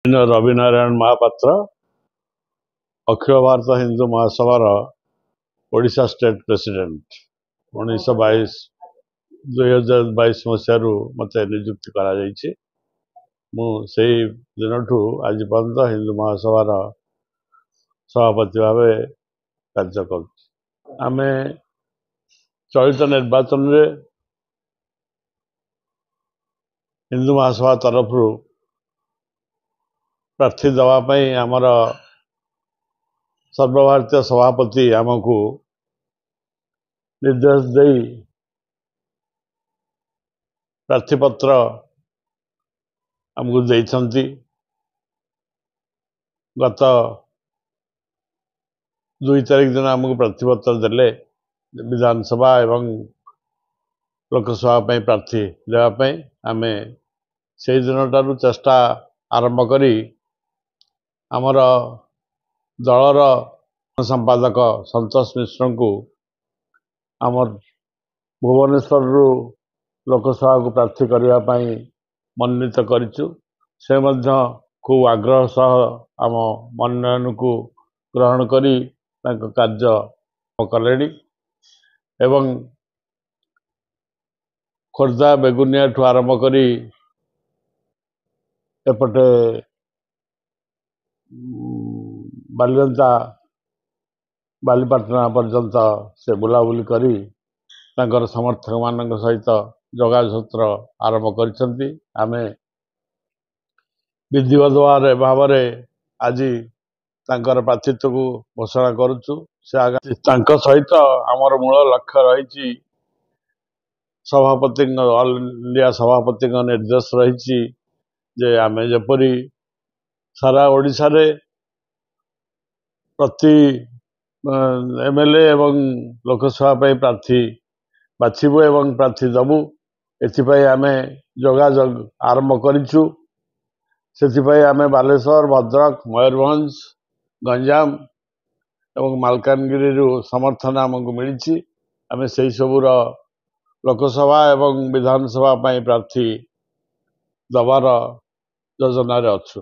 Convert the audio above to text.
रवि नारायण महापात्र अखिल Bharat Hindu महासभार Odisha state president 2022 मसीह मत नियुक्ति से दिन आज पर्यंत हिंदू महासभार सभापति भाव कार्य करें। चलित निर्वाचन में हिंदू महासभा तरफ प्रार्थी देवाई आमर सर्वभारतीय सभापति आमको निर्देश दे प्रार्थीपत्र आमको देइछंती। गत 2 तारीख दिन आमको प्रार्थीपत्र देले विधानसभा एवं लोकसभा प्रार्थी देवाई आम से दिन टारू चेष्टा आरंभ करी आमर दलर संपादक संतोष मिश्र को आमर भुवनेश्वर लोकसभा को प्रार्थी करने मनोनीत करिचु। से मध्य खूब आग्रह सह आम मनोनयन को ग्रहण करी कार्य कले एवं खोर्धा बेगुनिया ठू आरंभ करी एपटे बालिगंता बालीपाटना पर्यंत से बुलाबुली करी तांकर समर्थक मान सहित जोगाजोग आरंभ करिसेंती। आमे विधिवत भाव आज तांकर प्रार्थीत्व को घोषणा करुचु। से आगे तांकर सहित आमर मूल लक्ष्य रही सभापति ऑल इंडिया सभापति निर्देश रही जे आमे जपरी सारा ओडिशा रे प्रति एमएलए एवं लोकसभा प्रार्थी बाछबू एवं प्रार्थी दबू एथिपाई आमे जोगाजोग आरंभ करिचु। सेथिपाई आमे बालेश्वर भद्रक मयूरभंज गंजाम एवं मालकानगिरी समर्थन आमको मिली। आमे से सबूर लोकसभा एवं विधानसभा प्रार्थी दबार योजना रे अच्छु।